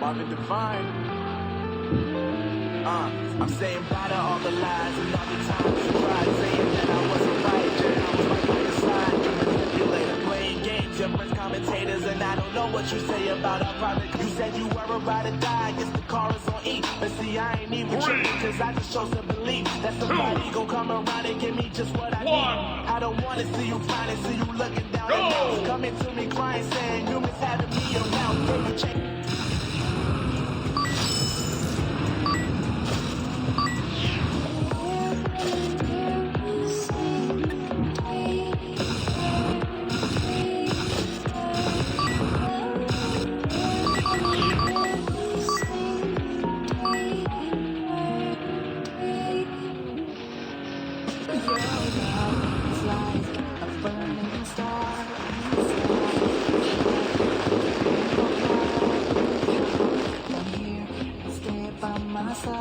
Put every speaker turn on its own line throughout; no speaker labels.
Marvin Divine. I'm saying bye to all the lies and all the times you cried, saying that I wasn't right, that I was right by your side. You manipulator, playing games, impress commentators, and I don't know what you say about our private. You said you were about to die, guess the car is on E. But see, I ain't even tripping, cause I just chose to believe that somebody gon' come around and give me just what I need. I don't wanna see you finally see you looking down and coming to me crying, saying you miss having me around. Baby, change.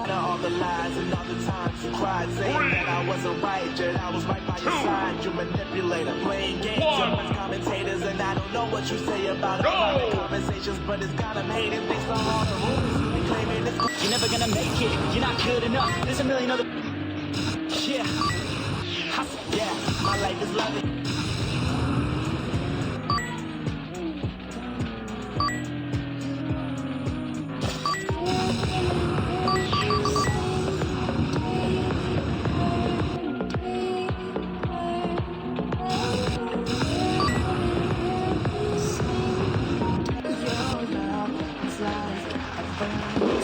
All the lies and all the times you cried, saying that I wasn't right, that I was right by your side. You manipulator, playing games, impress commentators, and I don't know what you say about our private conversations, but it's got them hating based on all the rumors you be claiming. This
You're never gonna make it, you're not good enough. There's a million other. Yeah.
hustle, yeah, my life is lovely.
Your love is like a burning